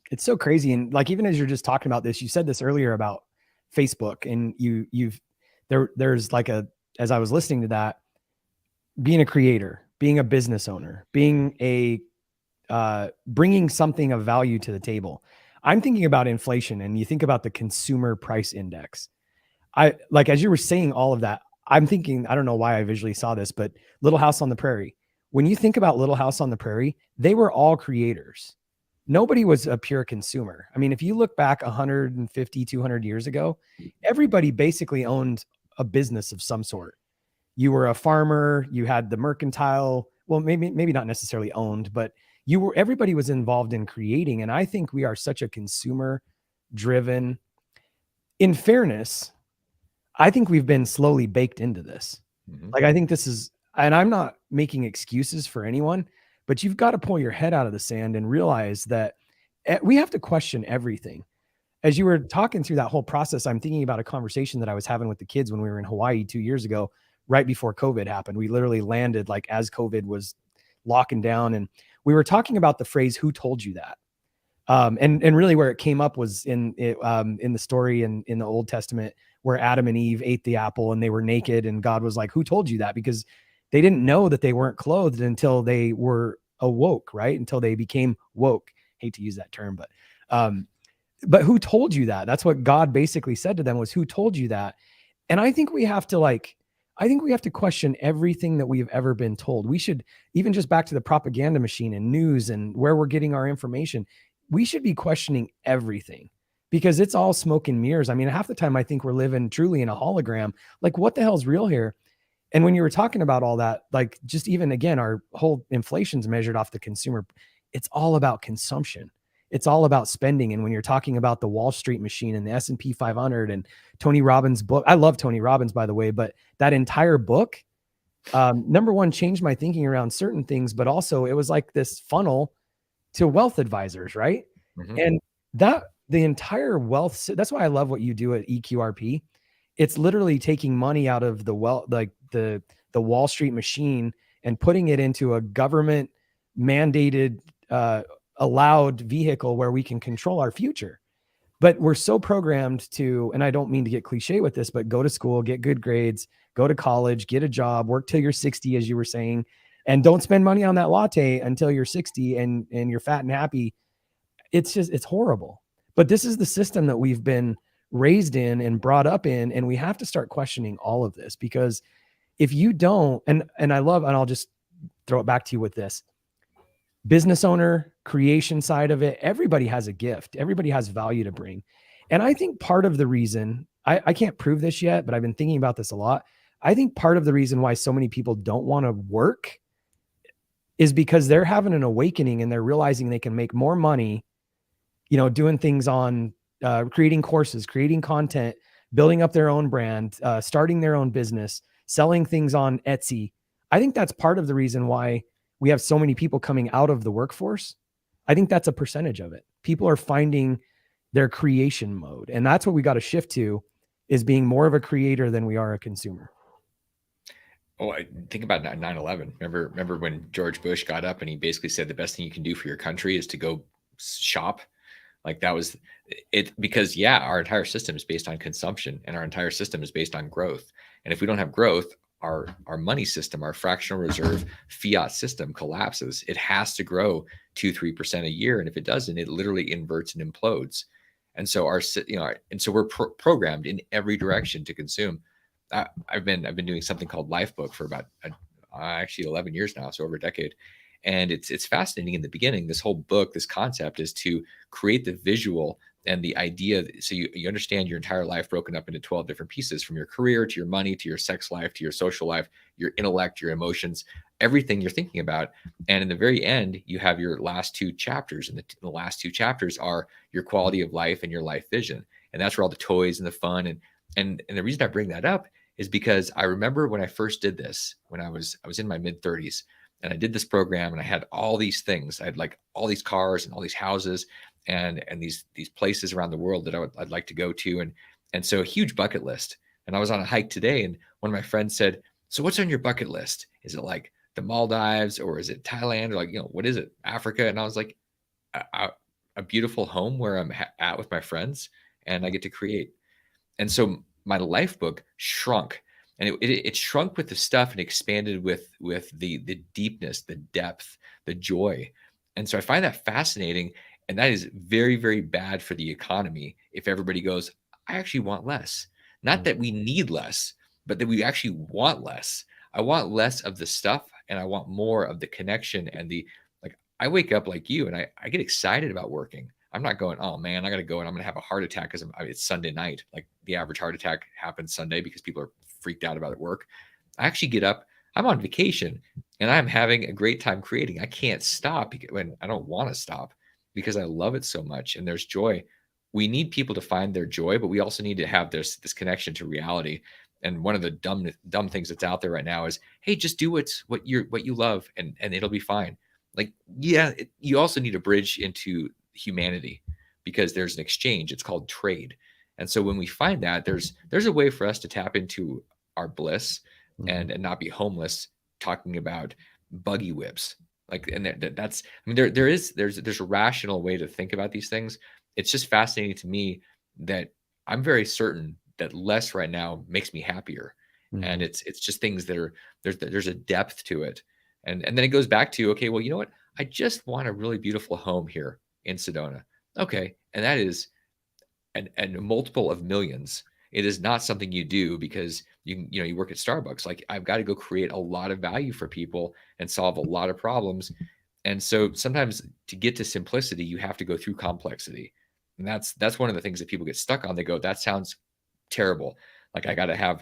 It's so crazy. And like, even as you're just talking about this, you said this earlier about Facebook, and there's like as I was listening to that, being a creator, being a business owner, being bringing something of value to the table. I'm thinking about inflation, and you think about the consumer price index. As you were saying all of that, I'm thinking, I don't know why I visually saw this, but Little House on the Prairie. When you think about Little House on the Prairie, they were all creators. Nobody was a pure consumer. I mean, if you look back 150, 200 years ago, everybody basically owned a business of some sort. You were a farmer, you had the mercantile, well, maybe not necessarily owned, but everybody was involved in creating. And I think we are such a consumer driven. In fairness, I think we've been slowly baked into this. Like, I think this is, and I'm not making excuses for anyone, but you've got to pull your head out of the sand and realize that we have to question everything. As you were talking through that whole process, I'm thinking about a conversation that I was having with the kids when we were in Hawaii 2 years ago, right before COVID happened. We literally landed like as COVID was locking down, and we were talking about the phrase, "Who told you that?" And really where it came up was in the story in the Old Testament where Adam and Eve ate the apple and they were naked, and God was like, "Who told you that?" Because they didn't know that they weren't clothed until they were awoke, right? Until they became woke. Hate to use that term, but who told you that? That's what God basically said to them, was, "Who told you that?" And I think we have to question everything that we've ever been told. We should, even just back to the propaganda machine and news and where we're getting our information, we should be questioning everything, because it's all smoke and mirrors. I mean, half the time I think we're living truly in a hologram. Like, what the hell's real here? And when you were talking about all that, like, just even again, our whole inflation's measured off the consumer. It's all about consumption. It's all about spending. And when you're talking about the Wall Street machine and the S&P 500 and Tony Robbins' book, I love Tony Robbins, by the way, but that entire book, number one, changed my thinking around certain things, but also it was like this funnel to wealth advisors, right? And that the entire wealth. That's why I love what you do at EQRP. It's literally taking money out of the wealth, like the Wall Street machine, and putting it into a government mandated, allowed vehicle where we can control our future. But we're so programmed to, and I don't mean to get cliche with this, but go to school, get good grades, go to college, get a job, work till you're 60, as you were saying, and don't spend money on that latte until you're 60 and you're fat and happy. It's horrible. But this is the system that we've been raised in and brought up in, and we have to start questioning all of this, because if you don't, and I love, and I'll just throw it back to you with this: business owner, creation side of it, everybody has a gift. Everybody has value to bring. And I think part of the reason, I can't prove this yet, but I've been thinking about this a lot. I think part of the reason why so many people don't want to work is because they're having an awakening and they're realizing they can make more money, doing things on creating courses, creating content, building up their own brand, starting their own business, selling things on Etsy. I think that's part of the reason why we have so many people coming out of the workforce. I think that's a percentage of it. People are finding their creation mode. And that's what we got to shift to, is being more of a creator than we are a consumer. Oh, I think about 9/11. Remember when George Bush got up and he basically said the best thing you can do for your country is to go shop? Like, that was it, because our entire system is based on consumption and our entire system is based on growth. And if we don't have growth, our money system, our fractional reserve fiat system collapses. It has to grow 2-3% a year. And if it doesn't, it literally inverts and implodes. And so we're programmed in every direction to consume. I've been doing something called Lifebook for about actually 11 years now, so over a decade. And it's fascinating. In the beginning, this whole book, this concept is to create the visual and the idea, so you understand your entire life broken up into 12 different pieces, from your career to your money to your sex life to your social life, your intellect, your emotions, everything you're thinking about. And in the very end, you have your last two chapters, and the last two chapters are your quality of life and your life vision. And that's where all the toys and the fun and the reason I bring that up is because I remember when I first did this, when I was in my mid 30s, and I did this program, and I had all these things. I had like all these cars and all these houses and these places around the world that I'd like to go to. And so a huge bucket list. And I was on a hike today, and one of my friends said, "So what's on your bucket list? Is it like the Maldives, or is it Thailand, or like, what is it? Africa?" And I was like, a beautiful home where I'm at with my friends and I get to create. And so my life book shrunk, and it shrunk with the stuff and expanded with the deepness, the depth, the joy. And so I find that fascinating. And that is very, very bad for the economy if everybody goes, "I actually want less." Not that we need less, but that we actually want less. I want less of the stuff, and I want more of the connection and like, I wake up like you, and I get excited about working. I'm not going, "Oh man, I got to go and I'm going to have a heart attack because it's Sunday night." Like, the average heart attack happens Sunday because people are freaked out about it at work. I actually get up, I'm on vacation, and I'm having a great time creating. I can't stop when I don't want to stop, because I love it so much and there's joy. We need people to find their joy, but we also need to have this connection to reality. And one of the dumb things that's out there right now is, "Hey, just do what you love, and it'll be fine." Like, you also need a bridge into humanity, because there's an exchange. It's called trade. And so when we find that, there's a way for us to tap into our bliss and not be homeless talking about buggy whips. Like, and that's, I mean, there's a rational way to think about these things. It's just fascinating to me that I'm very certain that less right now makes me happier. And it's just things that are, there's a depth to it. And then it goes back to, okay, well, you know what? I just want a really beautiful home here in Sedona. Okay. And that is a multiple of millions. It is not something you do because you work at Starbucks. Like, I've got to go create a lot of value for people and solve a lot of problems. And so sometimes to get to simplicity, you have to go through complexity. And that's one of the things that people get stuck on. They go, "That sounds terrible. Like, I gotta have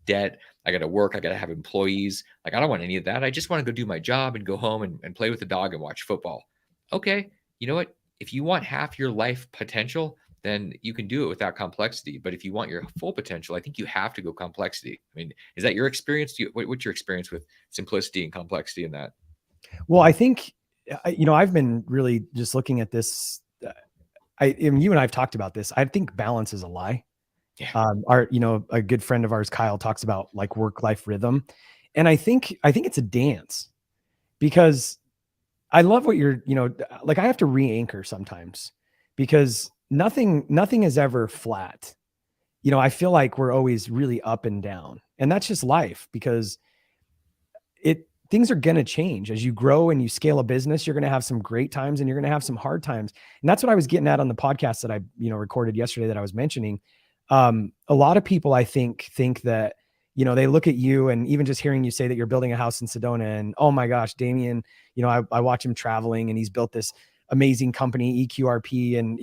debt. I gotta work. I gotta have employees. Like, I don't want any of that. I just want to go do my job and go home and play with the dog and watch football." Okay. You know what? If you want half your life potential, then you can do it without complexity. But if you want your full potential, I think you have to go complexity. I mean, is that your experience? What's your experience with simplicity and complexity in that? Well, I think, I've been really just looking at this. and you and I've talked about this. I think balance is a lie. Yeah. A good friend of ours, Kyle, talks about like work-life rhythm. And I think it's a dance, because I love what like I have to re-anchor sometimes, because nothing is ever flat. I feel like we're always really up and down. And that's just life, because things are going to change as you grow and you scale a business. You're going to have some great times and you're going to have some hard times. And that's what I was getting at on the podcast that I, recorded yesterday, that I was mentioning. A lot of people, I think that, they look at you, and even just hearing you say that you're building a house in Sedona, and, oh my gosh, Damion, I watch him traveling and he's built this amazing company, EQRP. And,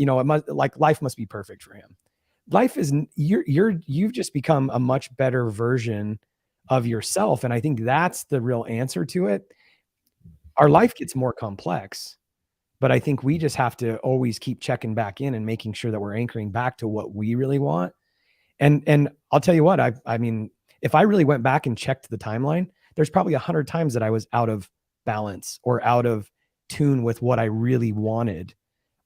life must be perfect for him. Life is, you've just become a much better version of yourself. And I think that's the real answer to it. Our life gets more complex, but I think we just have to always keep checking back in and making sure that we're anchoring back to what we really want. And I'll tell you what, I mean, if I really went back and checked the timeline, there's probably 100 times that I was out of balance or out of tune with what I really wanted,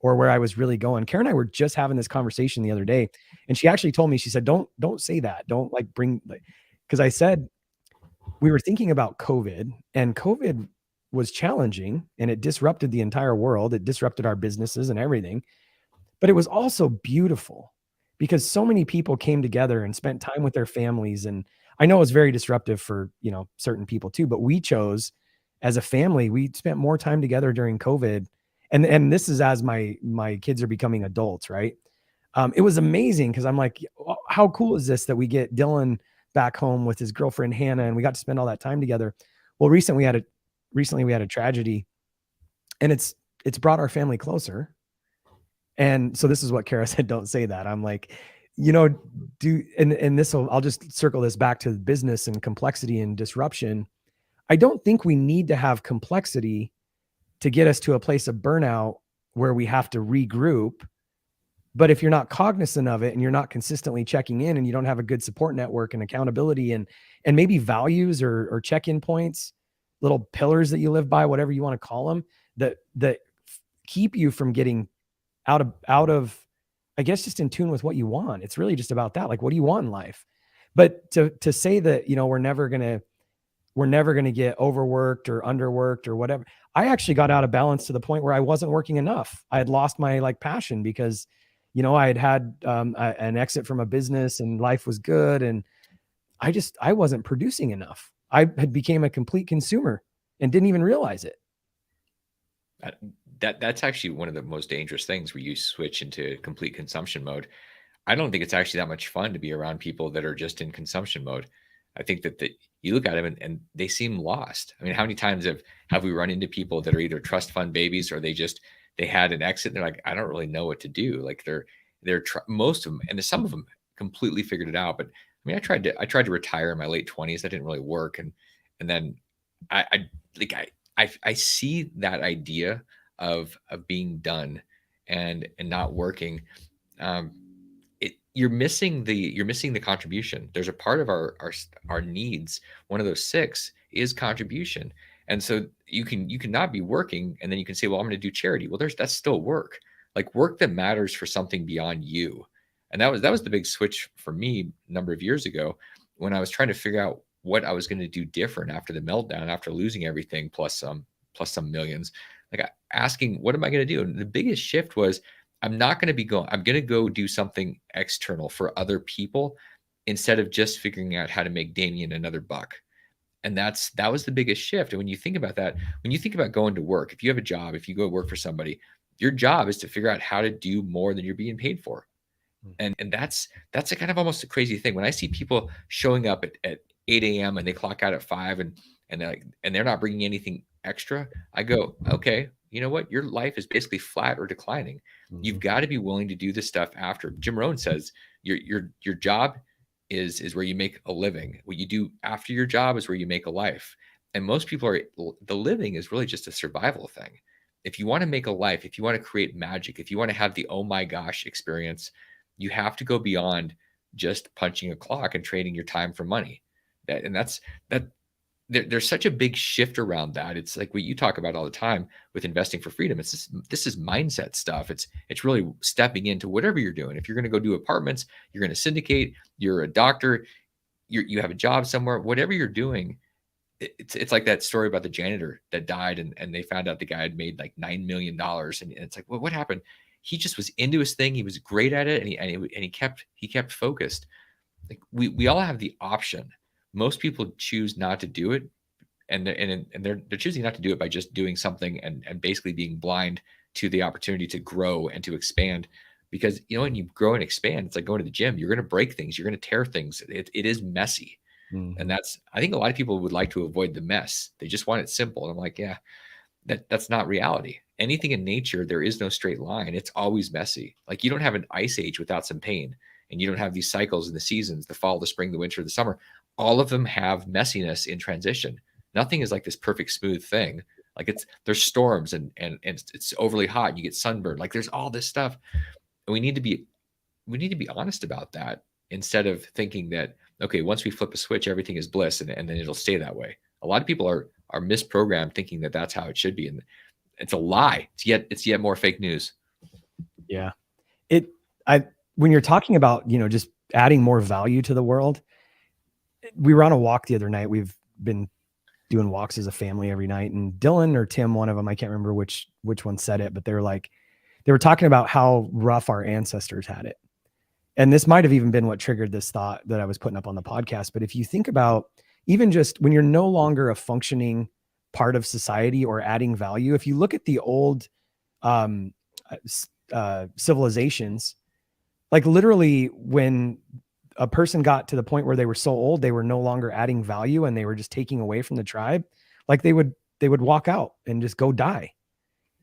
or where I was really going. Karen and I were just having this conversation the other day, and she actually told me, she said, don't say that. Don't like bring, because I said, we were thinking about COVID, and COVID was challenging and it disrupted the entire world. It disrupted our businesses and everything, but it was also beautiful, because so many people came together and spent time with their families. And I know it was very disruptive for, certain people too, but we chose, as a family, we spent more time together during COVID. And this is as my kids are becoming adults, right? It was amazing, because I'm like, how cool is this that we get Dylan back home with his girlfriend Hannah, and we got to spend all that time together. Well, recently we had a tragedy, and it's brought our family closer. And so this is what Kara said, don't say that. I'm like, I'll just circle this back to business and complexity and disruption. I don't think we need to have complexity to get us to a place of burnout where we have to regroup. But if you're not cognizant of it, and you're not consistently checking in, and you don't have a good support network and accountability, and maybe values or check-in points, little pillars that you live by, whatever you want to call them, that keep you from getting out of, I guess, just in tune with what you want. It's really just about that. Like, what do you want in life? But to say that, we're never going to get overworked or underworked or whatever. I actually got out of balance to the point where I wasn't working enough. I had lost my passion, because, I had an exit from a business and life was good. And I wasn't producing enough. I had became a complete consumer and didn't even realize it. That's actually one of the most dangerous things, where you switch into complete consumption mode. I don't think it's actually that much fun to be around people that are just in consumption mode. I think that you look at them and they seem lost. I mean, how many times have we run into people that are either trust fund babies, or they had an exit and they're like, I don't really know what to do. Like most of them, and some of them completely figured it out. But I mean, I tried to retire in my late 20s. That didn't really work. And then I see that idea of being done and not working. You're missing the contribution. There's a part of our needs. One of those 6 is contribution. And so you can not be working, and then you can say, well, I'm going to do charity. Well, that's still work, like work that matters for something beyond you. And that was the big switch for me a number of years ago, when I was trying to figure out what I was going to do different after the meltdown, after losing everything plus some millions. Like, asking, what am I going to do? And the biggest shift was, I'm going to go do something external for other people, instead of just figuring out how to make Damion another buck. And that was the biggest shift. And when you think about that, when you think about going to work, if you have a job, if you go work for somebody, your job is to figure out how to do more than you're being paid for. And that's a kind of almost a crazy thing. When I see people showing up at 8 a.m. and they clock out at 5, and they're not bringing anything extra, I go, okay, you know what? Your life is basically flat or declining. Mm-hmm. You've got to be willing to do this stuff after. Jim Rohn says your job is where you make a living. What you do after your job is where you make a life. And most people the living is really just a survival thing. If you want to make a life, if you want to create magic, if you want to have the oh my gosh experience, you have to go beyond just punching a clock and trading your time for money. That's there's such a big shift around that. It's like what you talk about all the time with investing for freedom. It's this is mindset stuff. It's really stepping into whatever you're doing. If you're going to go do apartments, you're going to syndicate, you're a doctor, you have a job somewhere, whatever you're doing. It's like that story about the janitor that died, and they found out the guy had made like $9 million, and it's like, well, what happened? He just was into his thing. He was great at it, and he kept focused. Like we all have the option. Most people choose not to do it, and they're choosing not to do it by just doing something and basically being blind to the opportunity to grow and to expand. Because when you grow and expand, it's like going to the gym. You're going to break things. You're going to tear things. It is messy, and Mhm. that's, I think a lot of people would like to avoid the mess. They just want it simple. And I'm like, yeah, that's not reality. Anything in nature, there is no straight line. It's always messy. Like you don't have an ice age without some pain, and you don't have these cycles in the seasons, the fall, the spring, the winter, the summer. All of them have messiness in transition. Nothing is like this perfect smooth thing. Like there's storms, and it's overly hot and you get sunburned. Like there's all this stuff. And we need to be honest about that, instead of thinking that, okay, once we flip a switch, everything is bliss, and then it'll stay that way. A lot of people are misprogrammed thinking that that's how it should be, and it's a lie. It's yet more fake news. Yeah. It I when you're talking about, just adding more value to the world, we were on a walk the other night. We've been doing walks as a family every night, and Dylan or Tim, one of them, I can't remember which one said it, but they were talking about how rough our ancestors had it. And this might have even been what triggered this thought that I was putting up on the podcast. But if you think about, even just when you're no longer a functioning part of society or adding value, if you look at the old um, civilizations, like literally when a person got to the point where they were so old, they were no longer adding value and they were just taking away from the tribe, like they would walk out and just go die.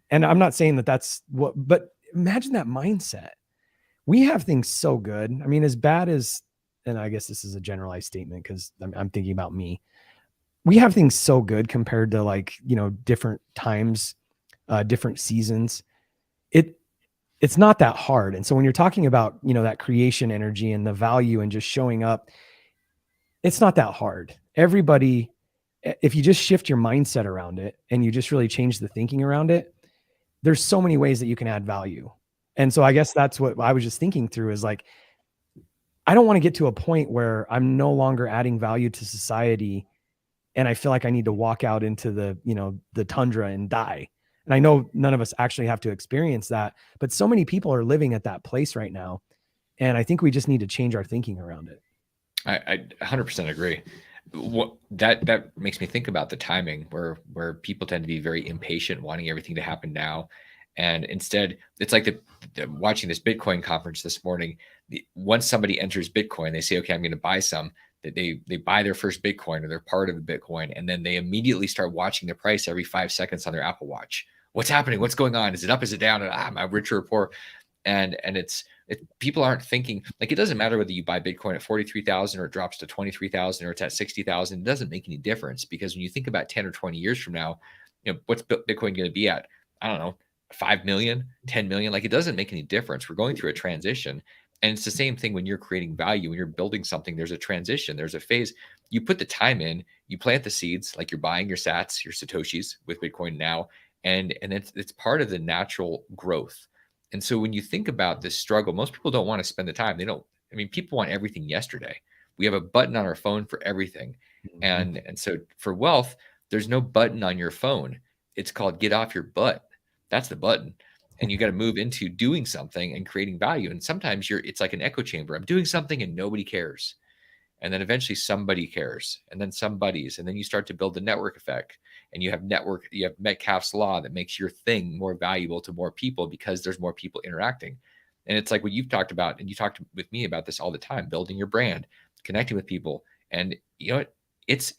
And I'm not saying that that's what, but imagine that mindset. We have things so good. I mean, as bad as, and I guess this is a generalized statement because I'm thinking about me. We have things so good compared to, like, different times, different seasons. It it's not that hard. And so when you're talking about, that creation energy and the value and just showing up, it's not that hard. Everybody, if you just shift your mindset around it and you just really change the thinking around it, there's so many ways that you can add value. And so I guess that's what I was just thinking through, is like, I don't want to get to a point where I'm no longer adding value to society and I feel like I need to walk out into the tundra and die. And I know none of us actually have to experience that, but so many people are living at that place right now. And I think we just need to change our thinking around it. I 100% agree. What that makes me think about the timing, where people tend to be very impatient, wanting everything to happen now, and instead, it's like watching this Bitcoin conference this morning. Once somebody enters Bitcoin, they say, "Okay, I'm going to buy some." That they buy their first Bitcoin, or they're part of the Bitcoin, and then they immediately start watching the price every 5 seconds on their Apple Watch. What's happening? What's going on? Is it up? Is it down? Am I rich or poor? And people aren't thinking, like, it doesn't matter whether you buy Bitcoin at 43,000 or it drops to 23,000 or it's at 60,000. It doesn't make any difference, because when you think about 10 or 20 years from now, what's Bitcoin going to be at? I don't know, 5 million, 10 million. Like, it doesn't make any difference. We're going through a transition. And it's the same thing when you're creating value, when you're building something. There's a transition, there's a phase. You put the time in, you plant the seeds, like you're buying your sats, your Satoshis with Bitcoin now. And it's part of the natural growth. And so when you think about this struggle, most people don't want to spend the time. They don't. I mean, people want everything yesterday. We have a button on our phone for everything. Mhm. And so for wealth, there's no button on your phone. It's called get off your butt. That's the button. And you got to move into doing something and creating value. And sometimes it's like an echo chamber. I'm doing something and nobody cares. And then eventually somebody cares, and then somebody's, and then you start to build the network effect. And you have Metcalfe's law that makes your thing more valuable to more people because there's more people interacting. And it's like what you've talked about, and you talked with me about this all the time: building your brand, connecting with people. And it's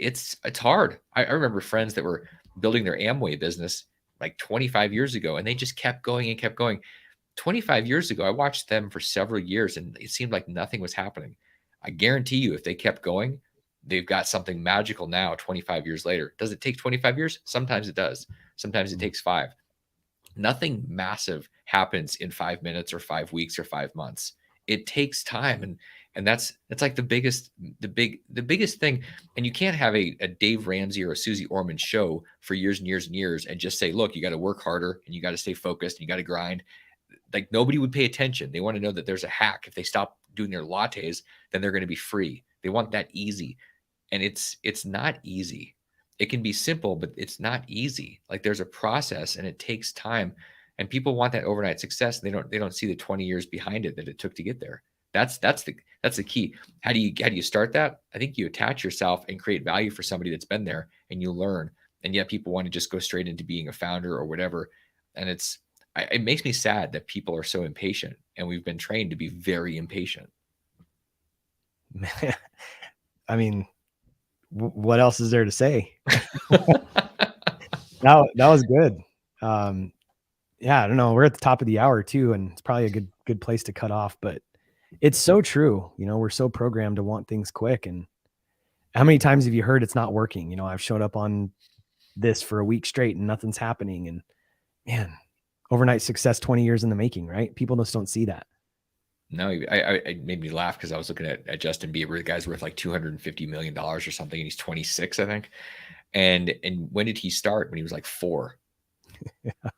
hard. I remember friends that were building their Amway business like 25 years ago, and they just kept going and kept going. 25 years ago, I watched them for several years, and it seemed like nothing was happening. I guarantee you, if they kept going, they've got something magical now, 25 years later. Does it take 25 years? Sometimes it does. Sometimes it takes 5. Nothing massive happens in 5 minutes or 5 weeks or 5 months. It takes time. And that's like the biggest thing. And you can't have a Dave Ramsey or a Susie Orman show for years and years and years and just say, look, you got to work harder and you got to stay focused and you got to grind. Like, nobody would pay attention. They want to know that there's a hack. If they stop doing their lattes, then they're going to be free. They want that easy. And it's not easy. It can be simple, but it's not easy. Like, there's a process and it takes time. And people want that overnight success. And they don't see the 20 years behind it that it took to get there. That's the key. How do you start that? I think you attach yourself and create value for somebody that's been there and you learn. And yet people want to just go straight into being a founder or whatever. And it makes me sad that people are so impatient, and we've been trained to be very impatient. I mean, what else is there to say? That was good. Yeah, I don't know. We're at the top of the hour too, and it's probably a good place to cut off, but it's so true. You know, we're so programmed to want things quick. And how many times have you heard it's not working? You know, I've showed up on this for a week straight and nothing's happening. And man, overnight success, 20 years in the making, right? People just don't see that. No, I made me laugh because I was looking at Justin Bieber. The guy's worth like $250 million or something, and he's 26, I think. And when did he start? When he was like 4.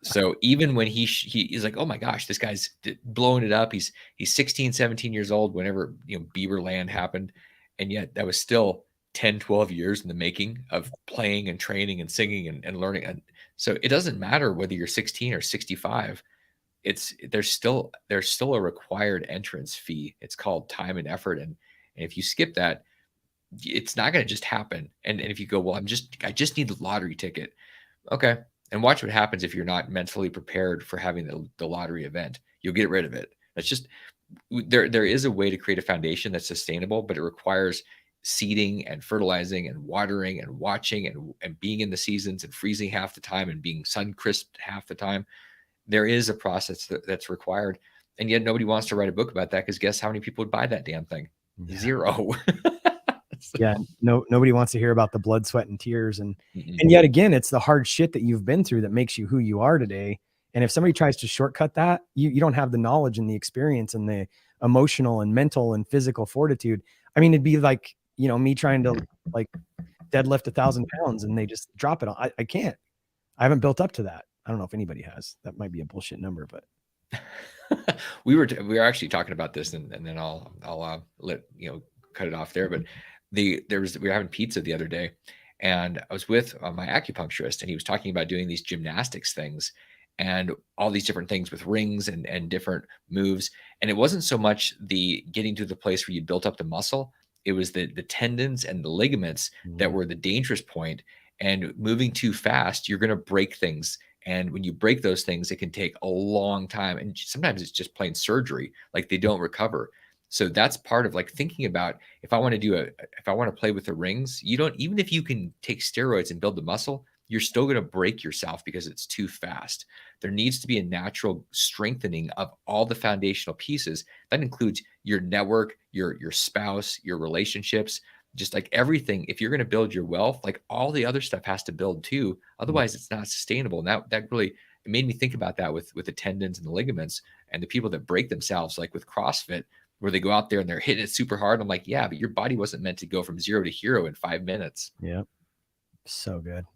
So even when he's like, oh my gosh, this guy's blowing it up. He's 16, 17 years old whenever, Bieber land happened. And yet that was still 10, 12 years in the making of playing and training and singing and learning. And so it doesn't matter whether you're 16 or 65. There's still a required entrance fee. It's called time and effort. And if you skip that, it's not going to just happen. And if you go, well, I just need the lottery ticket. Okay. And watch what happens if you're not mentally prepared for having the lottery event. You'll get rid of it. That's just, there is a way to create a foundation that's sustainable, but it requires seeding and fertilizing and watering and watching and being in the seasons and freezing half the time and being sun crisped half the time. There is a process that's required. And yet nobody wants to write a book about that, because guess how many people would buy that damn thing? Yeah. 0. Yeah, nobody wants to hear about the blood, sweat, and tears. And yet again, it's the hard shit that you've been through that makes you who you are today. And if somebody tries to shortcut that, you don't have the knowledge and the experience and the emotional and mental and physical fortitude. I mean, it'd be like, me trying to like deadlift 1,000 pounds and they just drop it. I can't. I haven't built up to that. I don't know if anybody has. That might be a bullshit number, but we were actually talking about this, and then I'll let cut it off there. But we were having pizza the other day, and I was with my acupuncturist, and he was talking about doing these gymnastics things and all these different things with rings and different moves. And it wasn't so much the getting to the place where you built up the muscle. It was the tendons and the ligaments that were the dangerous point. And moving too fast, you're going to break things. And when you break those things, it can take a long time. And sometimes it's just plain surgery, like they don't recover. So that's part of like thinking about, if I want to play with the rings, even if you can take steroids and build the muscle, you're still going to break yourself because it's too fast. There needs to be a natural strengthening of all the foundational pieces. That includes your network, your spouse, your relationships, just like everything. If you're going to build your wealth, like all the other stuff has to build too. Otherwise it's not sustainable. And that really, it made me think about that with the tendons and the ligaments and the people that break themselves, like with CrossFit, where they go out there and they're hitting it super hard. I'm like, yeah, but your body wasn't meant to go from 0 to hero in 5 minutes. Yeah. So good.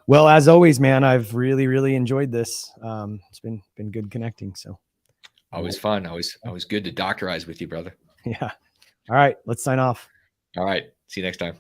Well, as always, man, I've really, really enjoyed this. It's been good connecting. So always fun. Always good to doctorize with you, brother. Yeah. All right. Let's sign off. All right. See you next time.